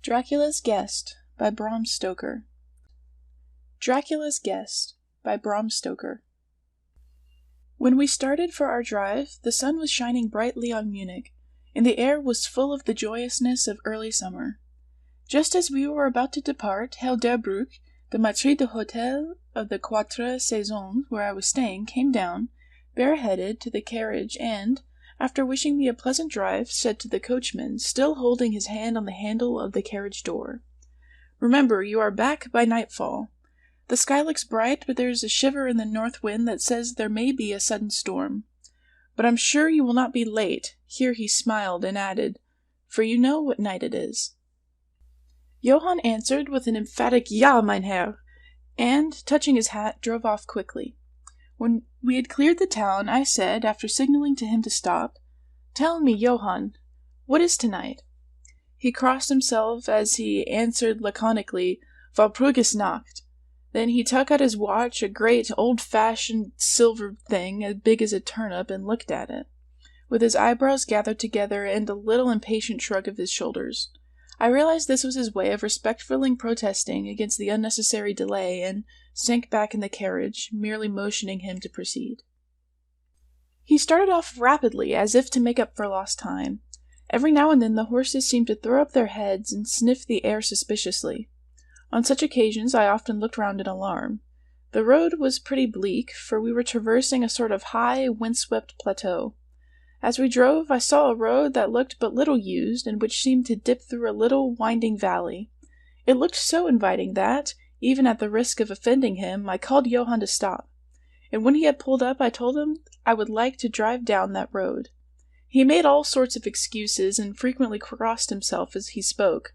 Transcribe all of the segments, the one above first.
Dracula's Guest by Bram Stoker. Dracula's Guest by Bram Stoker. When we started for our drive, the sun was shining brightly on Munich, and the air was full of the joyousness of early summer. Just as we were about to depart, Herr Derbruck, the maitre d'hotel of the Quatre Saisons where I was staying, came down, bareheaded, to the carriage and, after wishing me a pleasant drive, said to the coachman, still holding his hand on the handle of the carriage door, "Remember, you are back by nightfall. The sky looks bright, but there is a shiver in the north wind that says there may be a sudden storm. But I'm sure you will not be late." Here he smiled and added, "For you know what night it is." Johann answered with an emphatic "Ja, mein Herr," and, touching his hat, drove off quickly. When we had cleared the town, I said, after signaling to him to stop, "Tell me, Johann, what is tonight?" He crossed himself as he answered laconically, "Walpurgisnacht." Then he took out his watch, a great, old-fashioned silver thing as big as a turnip, and looked at it, with his eyebrows gathered together and a little impatient shrug of his shoulders. I realized this was his way of respectfully protesting against the unnecessary delay, and sank back in the carriage, merely motioning him to proceed. He started off rapidly, as if to make up for lost time. Every now and then the horses seemed to throw up their heads and sniff the air suspiciously. On such occasions I often looked round in alarm. The road was pretty bleak, for we were traversing a sort of high, windswept plateau. As we drove, I saw a road that looked but little used, and which seemed to dip through a little winding valley. It looked so inviting that, even at the risk of offending him, I called Johann to stop, and when he had pulled up I told him I would like to drive down that road. He made all sorts of excuses, and frequently crossed himself as he spoke.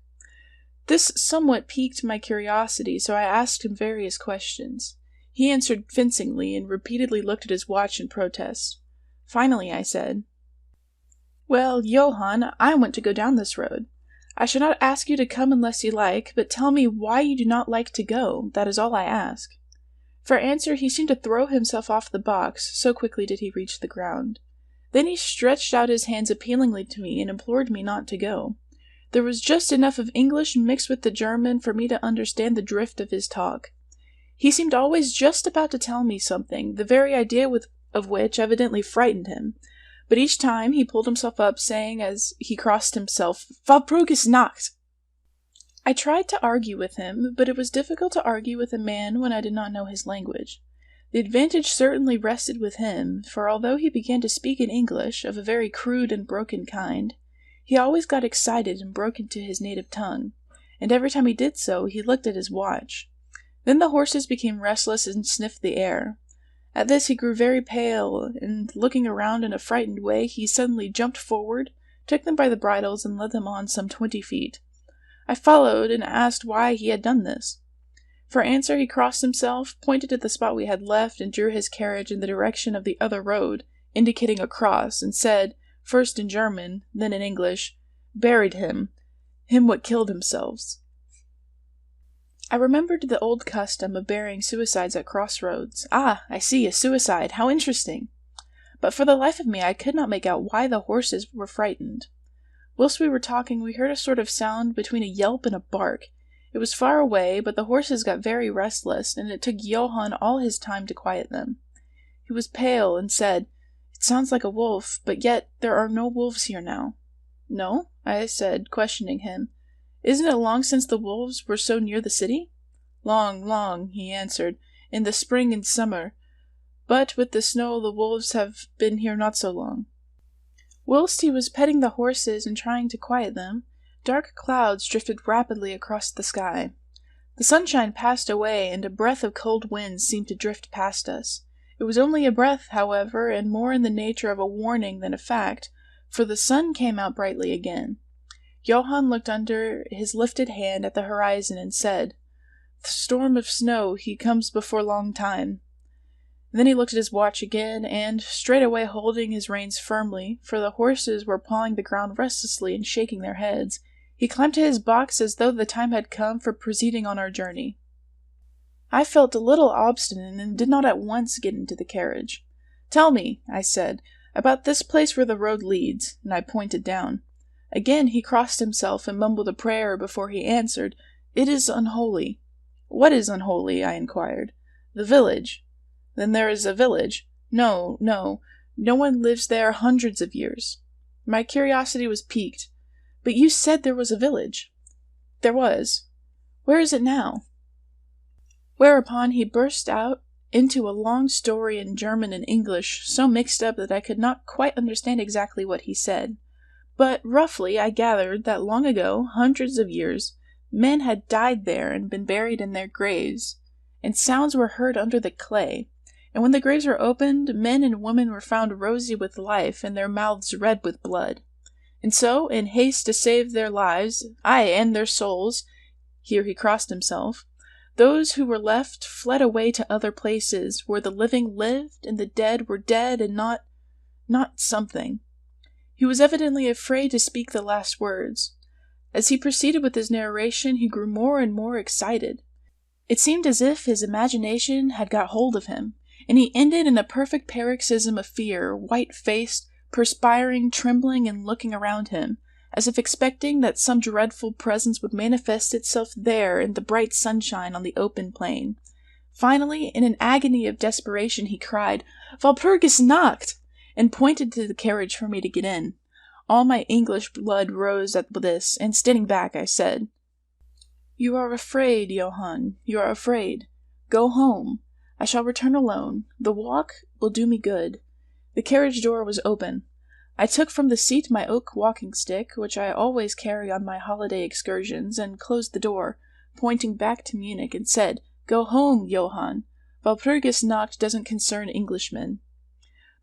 This somewhat piqued my curiosity, so I asked him various questions. He answered fencingly, and repeatedly looked at his watch in protest. Finally I said, "Well, Johann, I want to go down this road. I shall not ask you to come unless you like, but tell me why you do not like to go. That is all I ask." For answer he seemed to throw himself off the box, so quickly did he reach the ground. Then he stretched out his hands appealingly to me and implored me not to go. There was just enough of English mixed with the German for me to understand the drift of his talk. He seemed always just about to tell me something, the very idea of which evidently frightened him, but each time he pulled himself up, saying as he crossed himself, "Walpurgisnacht." I tried to argue with him, but it was difficult to argue with a man when I did not know his language. The advantage certainly rested with him, for although he began to speak in English, of a very crude and broken kind, he always got excited and broke into his native tongue, and every time he did so, he looked at his watch. Then the horses became restless and sniffed the air. At this he grew very pale, and looking around in a frightened way, he suddenly jumped forward, took them by the bridles, and led them on some 20 feet. I followed, and asked why he had done this. For answer he crossed himself, pointed to the spot we had left, and drew his carriage in the direction of the other road, indicating a cross, and said, first in German, then in English, "Buried him what killed themselves." I remembered the old custom of burying suicides at crossroads. "Ah, I see, a suicide, how interesting!" But for the life of me I could not make out why the horses were frightened. Whilst we were talking, we heard a sort of sound between a yelp and a bark. It was far away, but the horses got very restless, and it took Johann all his time to quiet them. He was pale, and said, "It sounds like a wolf, but yet there are no wolves here now." "No?" I said, questioning him. "Isn't it long since the wolves were so near the city?" "Long, long," he answered, "in the spring and summer. But with the snow the wolves have been here not so long." Whilst he was petting the horses and trying to quiet them, dark clouds drifted rapidly across the sky. The sunshine passed away, and a breath of cold wind seemed to drift past us. It was only a breath, however, and more in the nature of a warning than a fact, for the sun came out brightly again. Johann looked under his lifted hand at the horizon and said, "The storm of snow, he comes before long time." Then he looked at his watch again, and, straightway holding his reins firmly, for the horses were pawing the ground restlessly and shaking their heads, he climbed to his box as though the time had come for proceeding on our journey. I felt a little obstinate and did not at once get into the carriage. "Tell me," I said, "about this place where the road leads," and I pointed down. Again he crossed himself and mumbled a prayer before he answered, "It is unholy." "What is unholy?" I inquired. "The village." "Then there is a village?" No one lives there hundreds of years." My curiosity was piqued. "But you said there was a village." "There was." "Where is it now?" Whereupon he burst out into a long story in German and English, so mixed up that I could not quite understand exactly what he said. But roughly I gathered that long ago, hundreds of years, men had died there and been buried in their graves, and sounds were heard under the clay, and when the graves were opened, men and women were found rosy with life and their mouths red with blood. And so, in haste to save their lives, aye, and their souls, here he crossed himself, those who were left fled away to other places, where the living lived and the dead were dead and not something. He was evidently afraid to speak the last words. As he proceeded with his narration, he grew more and more excited. It seemed as if his imagination had got hold of him, and he ended in a perfect paroxysm of fear, white-faced, perspiring, trembling, and looking around him, as if expecting that some dreadful presence would manifest itself there in the bright sunshine on the open plain. Finally, in an agony of desperation, he cried, "Walpurgis Nacht!" and pointed to the carriage for me to get in. All my English blood rose at this, and standing back, I said, "You are afraid, Johann, you are afraid. Go home. I shall return alone. The walk will do me good." The carriage door was open. I took from the seat my oak walking stick, which I always carry on my holiday excursions, and closed the door, pointing back to Munich, and said, "Go home, Johann. Walpurgis Nacht doesn't concern Englishmen."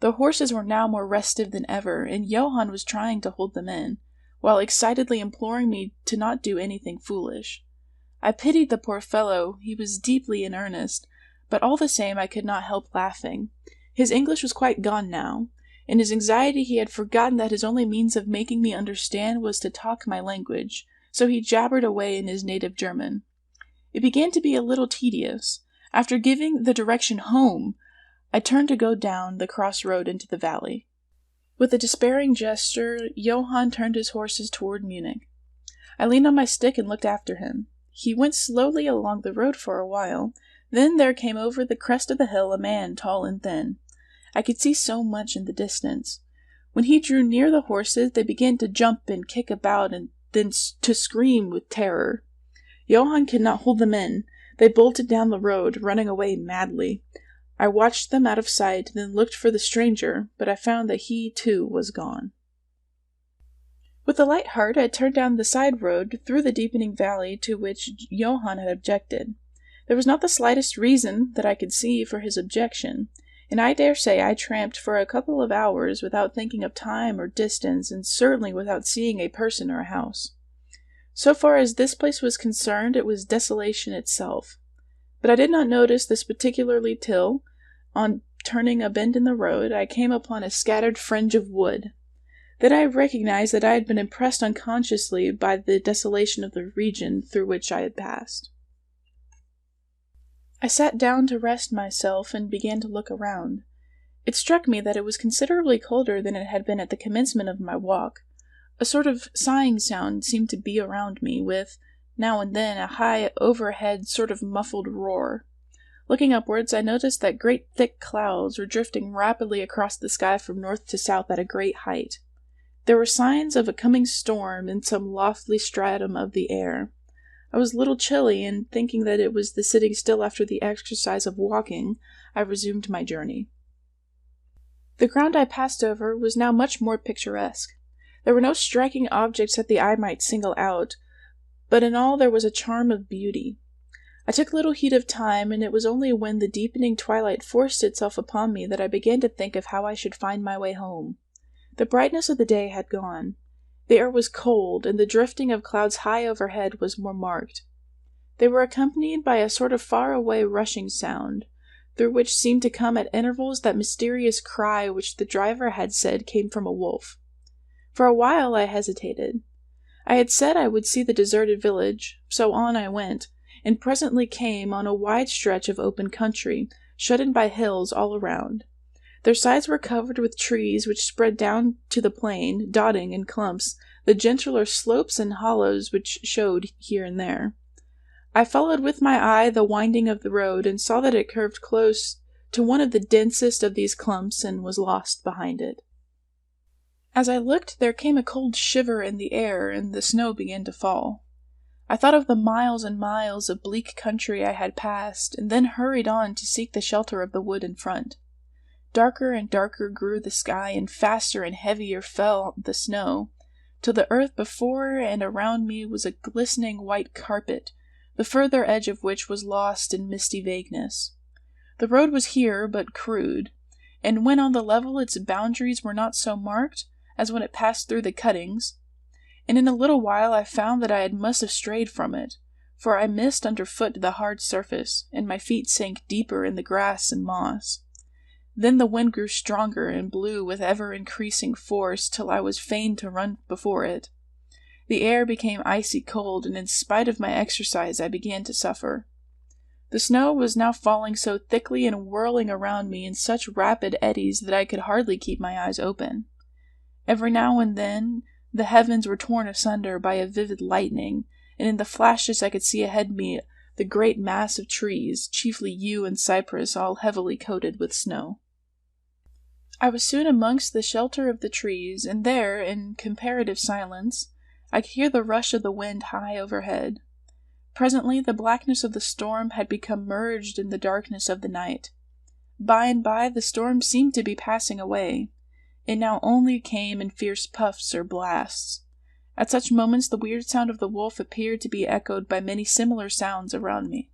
The horses were now more restive than ever, and Johann was trying to hold them in, while excitedly imploring me to not do anything foolish. I pitied the poor fellow, he was deeply in earnest, but all the same I could not help laughing. His English was quite gone now. In his anxiety he had forgotten that his only means of making me understand was to talk my language, so he jabbered away in his native German. It began to be a little tedious. After giving the direction home, I turned to go down the cross road into the valley. With a despairing gesture, Johann turned his horses toward Munich. I leaned on my stick and looked after him. He went slowly along the road for a while. Then there came over the crest of the hill a man tall and thin. I could see so much in the distance. When he drew near the horses, they began to jump and kick about and then to scream with terror. Johann could not hold them in. They bolted down the road, running away madly. I watched them out of sight, then looked for the stranger, but I found that he, too, was gone. With a light heart, I turned down the side road through the deepening valley to which Johann had objected. There was not the slightest reason that I could see for his objection, and I dare say I tramped for a couple of hours without thinking of time or distance, and certainly without seeing a person or a house. So far as this place was concerned, it was desolation itself. But I did not notice this particularly till, on turning a bend in the road, I came upon a scattered fringe of wood. Then I recognized that I had been impressed unconsciously by the desolation of the region through which I had passed. I sat down to rest myself and began to look around. It struck me that it was considerably colder than it had been at the commencement of my walk. A sort of sighing sound seemed to be around me, with, now and then, a high overhead sort of muffled roar. Looking upwards, I noticed that great thick clouds were drifting rapidly across the sky from north to south at a great height. There were signs of a coming storm in some lofty stratum of the air. I was a little chilly, and thinking that it was the sitting still after the exercise of walking, I resumed my journey. The ground I passed over was now much more picturesque. There were no striking objects that the eye might single out, but in all there was a charm of beauty. I took little heed of time, and it was only when the deepening twilight forced itself upon me that I began to think of how I should find my way home. The brightness of the day had gone. The air was cold, and the drifting of clouds high overhead was more marked. They were accompanied by a sort of far-away rushing sound, through which seemed to come at intervals that mysterious cry which the driver had said came from a wolf. For a while I hesitated. I had said I would see the deserted village, so on I went, and presently came on a wide stretch of open country, shut in by hills all around. Their sides were covered with trees which spread down to the plain, dotting in clumps the gentler slopes and hollows which showed here and there. I followed with my eye the winding of the road and saw that it curved close to one of the densest of these clumps and was lost behind it. As I looked, there came a cold shiver in the air, and the snow began to fall. I thought of the miles and miles of bleak country I had passed, and then hurried on to seek the shelter of the wood in front. Darker and darker grew the sky, and faster and heavier fell the snow, till the earth before and around me was a glistening white carpet, the further edge of which was lost in misty vagueness. The road was here but crude, and when on the level its boundaries were not so marked as when it passed through the cuttings, and in a little while I found that I must have strayed from it, for I missed underfoot the hard surface, and my feet sank deeper in the grass and moss. Then the wind grew stronger and blew with ever-increasing force till I was fain to run before it. The air became icy cold, and in spite of my exercise I began to suffer. The snow was now falling so thickly and whirling around me in such rapid eddies that I could hardly keep my eyes open. Every now and then the heavens were torn asunder by a vivid lightning, and in the flashes I could see ahead me the great mass of trees, chiefly yew and cypress, all heavily coated with snow. I was soon amongst the shelter of the trees, and there, in comparative silence, I could hear the rush of the wind high overhead. Presently the blackness of the storm had become merged in the darkness of the night. By and by the storm seemed to be passing away. It now only came in fierce puffs or blasts. At such moments the weird sound of the wolf appeared to be echoed by many similar sounds around me.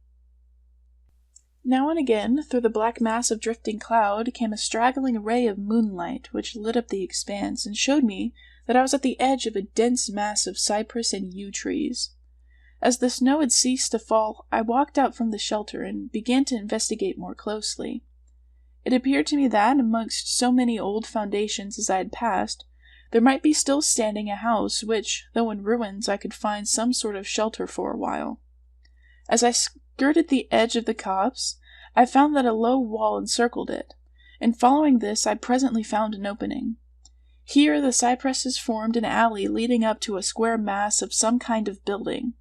Now and again, through the black mass of drifting cloud, came a straggling ray of moonlight which lit up the expanse and showed me that I was at the edge of a dense mass of cypress and yew trees. As the snow had ceased to fall, I walked out from the shelter and began to investigate more closely. It appeared to me that, amongst so many old foundations as I had passed, there might be still standing a house which, though in ruins, I could find some sort of shelter for a while. As I skirted the edge of the copse, I found that a low wall encircled it, and following this I presently found an opening. Here the cypresses formed an alley leading up to a square mass of some kind of building.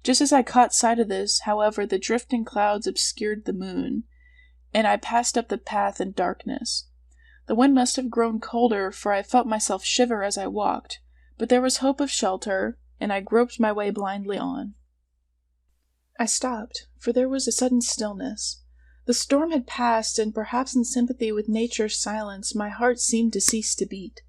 Just as I caught sight of this, however, the drifting clouds obscured the moon, and I passed up the path in darkness. The wind must have grown colder, for I felt myself shiver as I walked, but there was hope of shelter, and I groped my way blindly on. I stopped, for there was a sudden stillness. The storm had passed, and perhaps in sympathy with nature's silence, my heart seemed to cease to beat.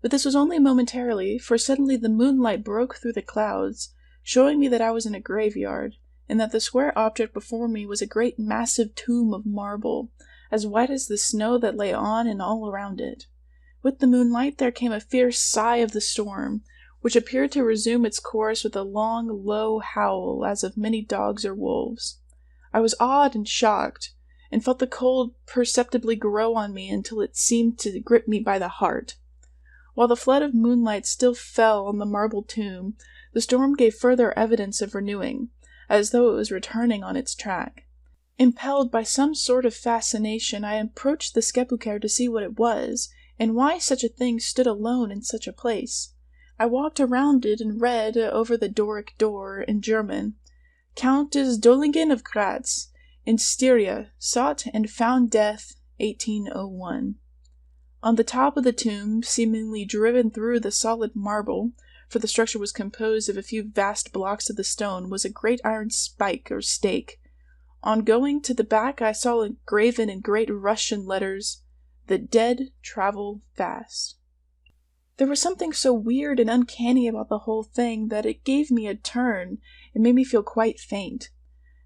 But this was only momentarily, for suddenly the moonlight broke through the clouds, showing me that I was in a graveyard, and that the square object before me was a great massive tomb of marble, as white as the snow that lay on and all around it. With the moonlight there came a fierce sigh of the storm, which appeared to resume its course with a long, low howl, as of many dogs or wolves. I was awed and shocked, and felt the cold perceptibly grow on me until it seemed to grip me by the heart. While the flood of moonlight still fell on the marble tomb, the storm gave further evidence of renewing, as though it was returning on its track. Impelled by some sort of fascination, I approached the sepulchre to see what it was, and why such a thing stood alone in such a place. I walked around it and read, over the Doric door, in German, Countess Dollingen of Graz, in Styria, sought and found death, 1801. On the top of the tomb, seemingly driven through the solid marble, for the structure was composed of a few vast blocks of the stone, was a great iron spike or stake. On going to the back I saw engraven in great Russian letters, "The dead travel fast." There was something so weird and uncanny about the whole thing that it gave me a turn and made me feel quite faint.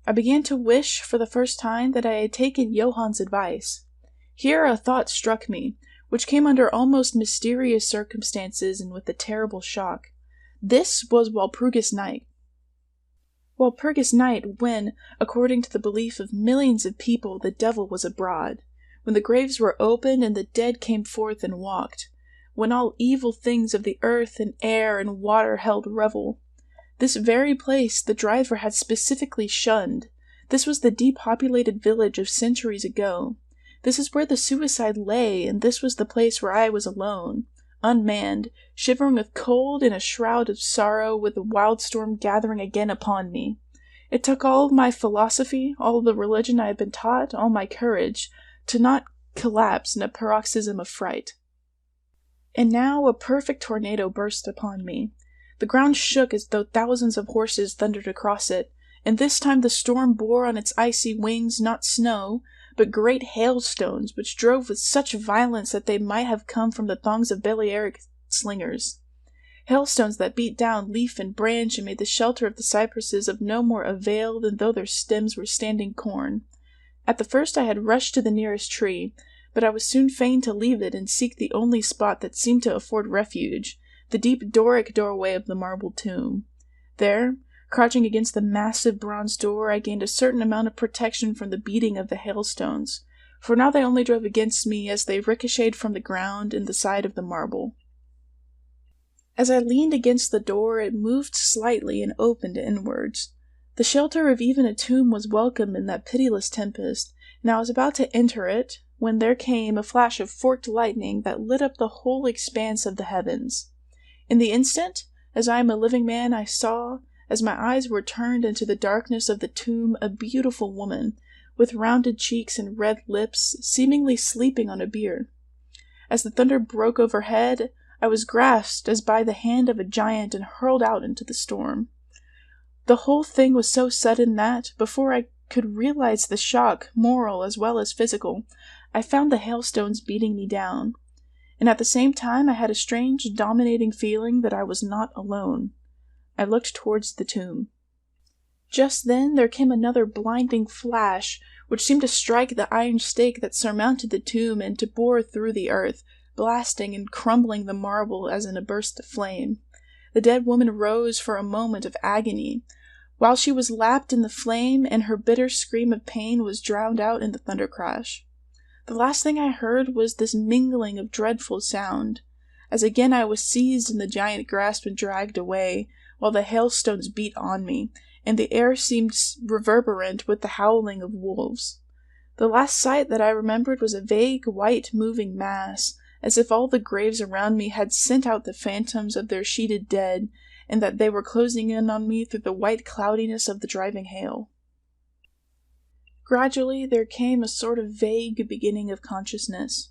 I began to wish, for the first time, that I had taken Johann's advice. Here a thought struck me, which came under almost mysterious circumstances and with a terrible shock. This was Walpurgis Night. Walpurgis Night, when, according to the belief of millions of people, the devil was abroad, when the graves were opened and the dead came forth and walked, when all evil things of the earth and air and water held revel. This very place the driver had specifically shunned. This was the depopulated village of centuries ago. This is where the suicide lay, and this was the place where I was alone, unmanned, shivering with cold in a shroud of sorrow, with the wild storm gathering again upon me. It took all my philosophy, all the religion I had been taught, all my courage, to not collapse in a paroxysm of fright. And now a perfect tornado burst upon me. The ground shook as though thousands of horses thundered across it, and this time the storm bore on its icy wings not snow, but great hailstones, which drove with such violence that they might have come from the thongs of Balearic slingers. Hailstones that beat down leaf and branch and made the shelter of the cypresses of no more avail than though their stems were standing corn. At the first I had rushed to the nearest tree, but I was soon fain to leave it and seek the only spot that seemed to afford refuge, the deep Doric doorway of the marble tomb. There, crouching against the massive bronze door, I gained a certain amount of protection from the beating of the hailstones, for now they only drove against me as they ricocheted from the ground and the side of the marble. As I leaned against the door, it moved slightly and opened inwards. The shelter of even a tomb was welcome in that pitiless tempest, and I was about to enter it, when there came a flash of forked lightning that lit up the whole expanse of the heavens. In the instant, as I am a living man, I saw, as my eyes were turned into the darkness of the tomb, a beautiful woman, with rounded cheeks and red lips, seemingly sleeping on a bier. As the thunder broke overhead, I was grasped as by the hand of a giant and hurled out into the storm. The whole thing was so sudden that, before I could realize the shock, moral as well as physical, I found the hailstones beating me down. And at the same time I had a strange, dominating feeling that I was not alone. I looked towards the tomb. Just then there came another blinding flash, which seemed to strike the iron stake that surmounted the tomb and to bore through the earth, blasting and crumbling the marble as in a burst of flame. The dead woman rose for a moment of agony, while she was lapped in the flame, and her bitter scream of pain was drowned out in the thunder crash. The last thing I heard was this mingling of dreadful sound, as again I was seized in the giant grasp and dragged away, while the hailstones beat on me, and the air seemed reverberant with the howling of wolves. The last sight that I remembered was a vague, white, moving mass, as if all the graves around me had sent out the phantoms of their sheeted dead, and that they were closing in on me through the white cloudiness of the driving hail. Gradually there came a sort of vague beginning of consciousness,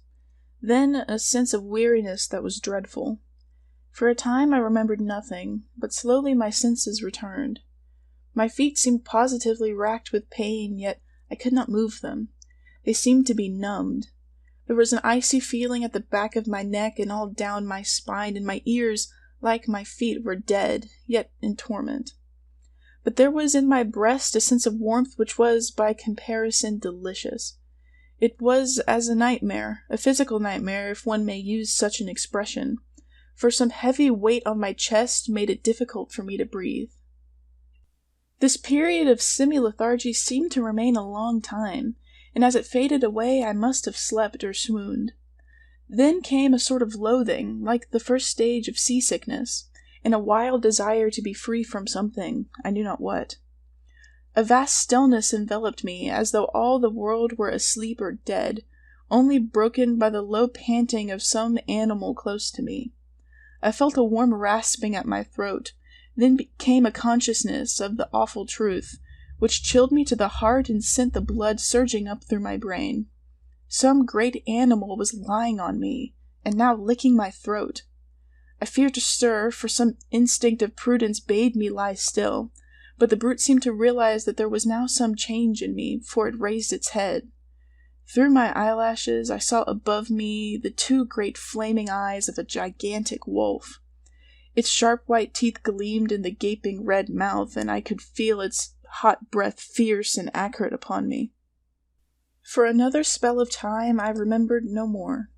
then a sense of weariness that was dreadful. For a time I remembered nothing, but slowly my senses returned. My feet seemed positively racked with pain, yet I could not move them. They seemed to be numbed. There was an icy feeling at the back of my neck and all down my spine, and my ears, like my feet, were dead, yet in torment. But there was in my breast a sense of warmth which was, by comparison, delicious. It was as a nightmare, a physical nightmare, if one may use such an expression, for some heavy weight on my chest made it difficult for me to breathe. This period of semi-lethargy seemed to remain a long time, and as it faded away I must have slept or swooned. Then came a sort of loathing, like the first stage of seasickness, and a wild desire to be free from something, I knew not what. A vast stillness enveloped me, as though all the world were asleep or dead, only broken by the low panting of some animal close to me. I felt a warm rasping at my throat, then came a consciousness of the awful truth, which chilled me to the heart and sent the blood surging up through my brain. Some great animal was lying on me, and now licking my throat. I feared to stir, for some instinct of prudence bade me lie still, but the brute seemed to realize that there was now some change in me, for it raised its head. Through my eyelashes I saw above me the two great flaming eyes of a gigantic wolf. Its sharp white teeth gleamed in the gaping red mouth, and I could feel its hot breath fierce and acrid upon me. For another spell of time I remembered no more.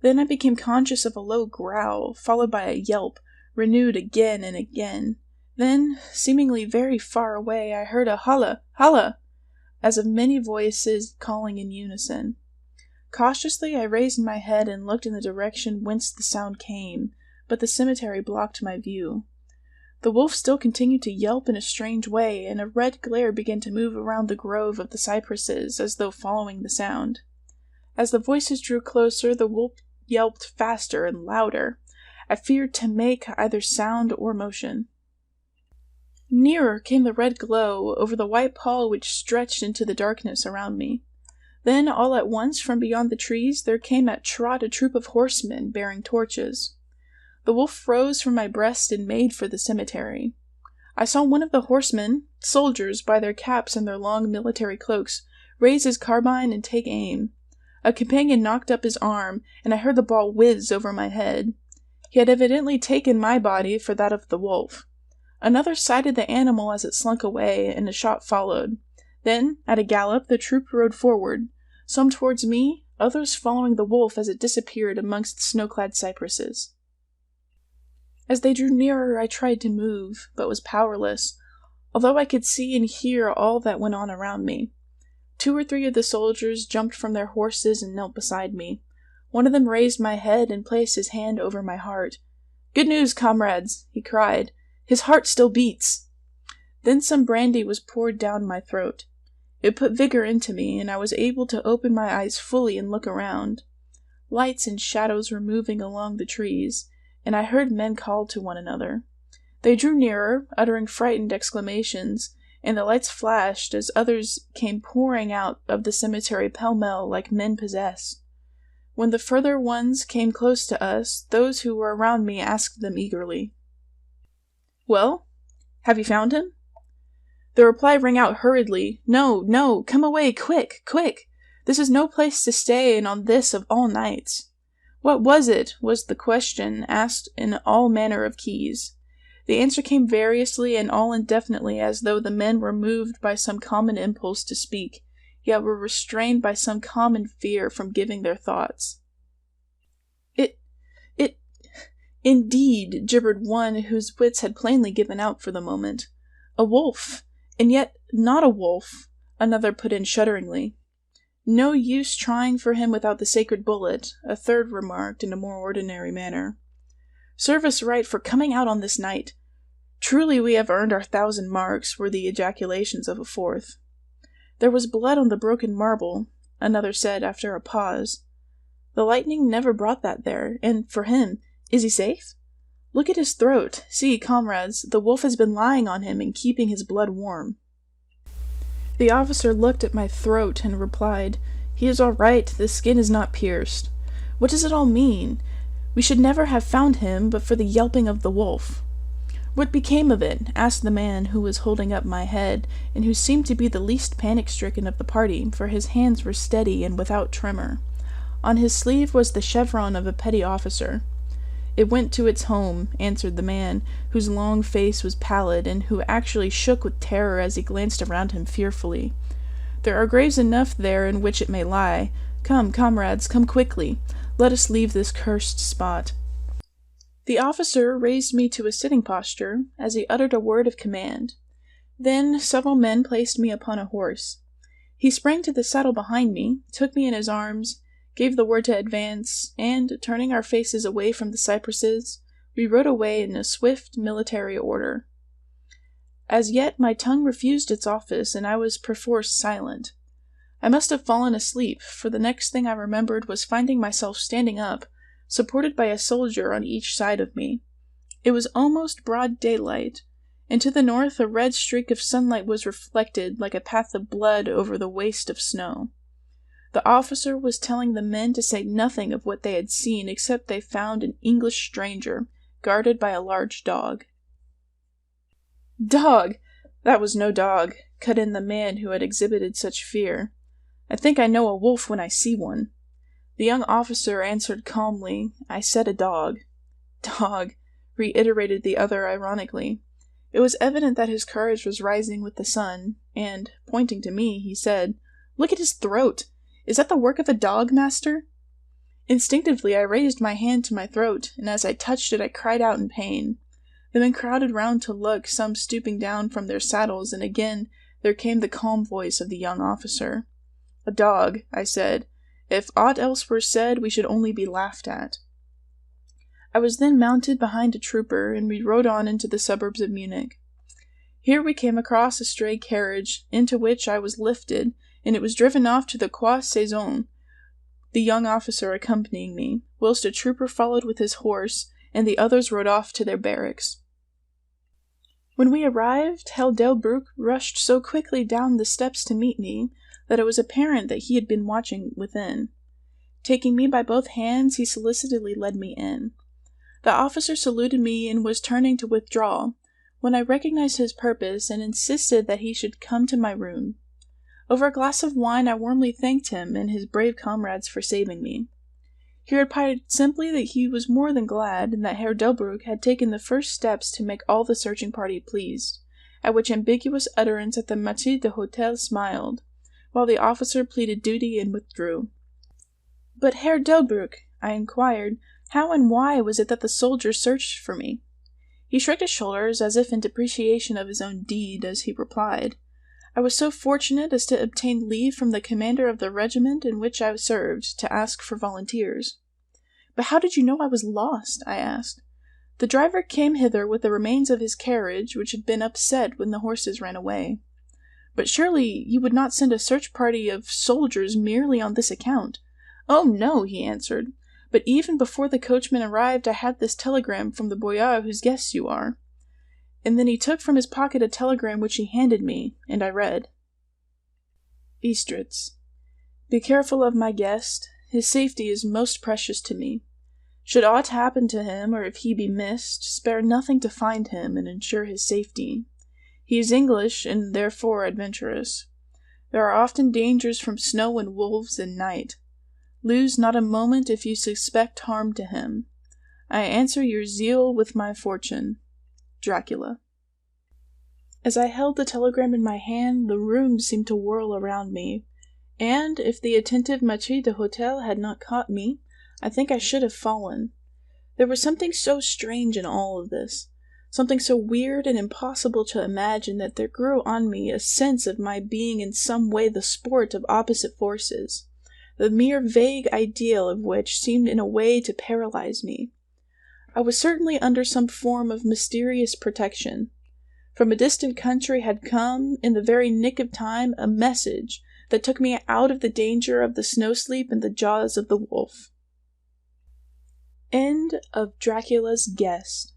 Then I became conscious of a low growl, followed by a yelp, renewed again and again. Then, seemingly very far away, I heard a holla, holla, as of many voices calling in unison. Cautiously I raised my head and looked in the direction whence the sound came, but the cemetery blocked my view. The wolf still continued to yelp in a strange way, and a red glare began to move around the grove of the cypresses, as though following the sound. As the voices drew closer, the wolf yelped faster and louder. I feared to make either sound or motion. Nearer came the red glow over the white pall which stretched into the darkness around me. Then, all at once, from beyond the trees, there came at trot a troop of horsemen bearing torches. The wolf rose from my breast and made for the cemetery. I saw one of the horsemen, soldiers by their caps and their long military cloaks, raise his carbine and take aim. A companion knocked up his arm, and I heard the ball whiz over my head. He had evidently taken my body for that of the wolf. Another sighted the animal as it slunk away, and a shot followed. Then, at a gallop, the troop rode forward, some towards me, others following the wolf as it disappeared amongst the snow-clad cypresses. As they drew nearer, I tried to move, but was powerless, although I could see and hear all that went on around me. 2 or 3 of the soldiers jumped from their horses and knelt beside me. One of them raised my head and placed his hand over my heart. "Good news, comrades!" he cried. "His heart still beats!" Then some brandy was poured down my throat. It put vigor into me, and I was able to open my eyes fully and look around. Lights and shadows were moving along the trees, and I heard men call to one another. They drew nearer, uttering frightened exclamations, and the lights flashed as others came pouring out of the cemetery pell-mell like men possessed. When the further ones came close to us, those who were around me asked them eagerly, "Well, have you found him?" The reply rang out hurriedly, "No, no, come away, quick, quick! This is no place to stay, and on this of all nights." "What was it?" was the question, asked in all manner of keys. The answer came variously and all indefinitely, as though the men were moved by some common impulse to speak, yet were restrained by some common fear from giving their thoughts. Indeed, gibbered one whose wits had plainly given out for the moment. "A wolf! And yet not a wolf," another put in shudderingly. "No use trying for him without the sacred bullet," a third remarked in a more ordinary manner. "Serve us right for coming out on this night. Truly we have earned our 1,000 marks," were the ejaculations of a fourth. "There was blood on the broken marble," another said after a pause. "The lightning never brought that there, and for him, is he safe? Look at his throat. See, comrades, the wolf has been lying on him and keeping his blood warm." The officer looked at my throat and replied, "He is all right, the skin is not pierced. What does it all mean? We should never have found him but for the yelping of the wolf." "What became of it?" asked the man who was holding up my head, and who seemed to be the least panic-stricken of the party, for his hands were steady and without tremor. On his sleeve was the chevron of a petty officer. "It went to its home," answered the man, whose long face was pallid, and who actually shook with terror as he glanced around him fearfully. "There are graves enough there in which it may lie. Come, comrades, come quickly. Let us leave this cursed spot." The officer raised me to a sitting posture as he uttered a word of command. Then several men placed me upon a horse. He sprang to the saddle behind me, took me in his arms, gave the word to advance, and, turning our faces away from the cypresses, we rode away in a swift military order. As yet my tongue refused its office, and I was perforce silent. I must have fallen asleep, for the next thing I remembered was finding myself standing up, supported by a soldier on each side of me. It was almost broad daylight, and to the north a red streak of sunlight was reflected like a path of blood over the waste of snow. The officer was telling the men to say nothing of what they had seen except they found an English stranger, guarded by a large dog. "Dog! That was no dog," cut in the man who had exhibited such fear. "I think I know a wolf when I see one." The young officer answered calmly, "I said a dog." "Dog," reiterated the other ironically. It was evident that his courage was rising with the sun, and, pointing to me, he said, "Look at his throat! Is that the work of a dog, master?" Instinctively I raised my hand to my throat, and as I touched it I cried out in pain. The men crowded round to look, some stooping down from their saddles, and again there came the calm voice of the young officer. "A dog," I said. "If aught else were said, we should only be laughed at." I was then mounted behind a trooper, and we rode on into the suburbs of Munich. Here we came across a stray carriage, into which I was lifted, and it was driven off to the Croix Saison, the young officer accompanying me, whilst a trooper followed with his horse, and the others rode off to their barracks. When we arrived, Herr Delbrück rushed so quickly down the steps to meet me that it was apparent that he had been watching within. Taking me by both hands, he solicitously led me in. The officer saluted me and was turning to withdraw, when I recognized his purpose and insisted that he should come to my room. Over a glass of wine I warmly thanked him and his brave comrades for saving me. He replied simply that he was more than glad, and that Herr Delbrück had taken the first steps to make all the searching party pleased, at which ambiguous utterance at the maitre d'hotel smiled, while the officer pleaded duty and withdrew. "But Herr Delbrück," I inquired, "how and why was it that the soldiers searched for me?" He shrugged his shoulders as if in depreciation of his own deed, as he replied, "I was so fortunate as to obtain leave from the commander of the regiment in which I served to ask for volunteers." "But how did you know I was lost?" I asked. "The driver came hither with the remains of his carriage, which had been upset when the horses ran away." "But surely you would not send a search party of soldiers merely on this account?" "Oh, no," he answered. "But even before the coachman arrived I had this telegram from the boyar whose guest you are." And then he took from his pocket a telegram which he handed me, and I read: Bistritz. Be careful of my guest. His safety is most precious to me. Should aught happen to him, or if he be missed, spare nothing to find him and ensure his safety. He is English, and therefore adventurous. There are often dangers from snow and wolves and night. Lose not a moment if you suspect harm to him. I answer your zeal with my fortune. Dracula. As I held the telegram in my hand, the room seemed to whirl around me, and, if the attentive maitre d'hotel had not caught me, I think I should have fallen. There was something so strange in all of this, something so weird and impossible to imagine, that there grew on me a sense of my being in some way the sport of opposite forces, the mere vague ideal of which seemed in a way to paralyze me. I was certainly under some form of mysterious protection. From a distant country had come, in the very nick of time, a message that took me out of the danger of the snow-sleep and the jaws of the wolf. End of Dracula's Guest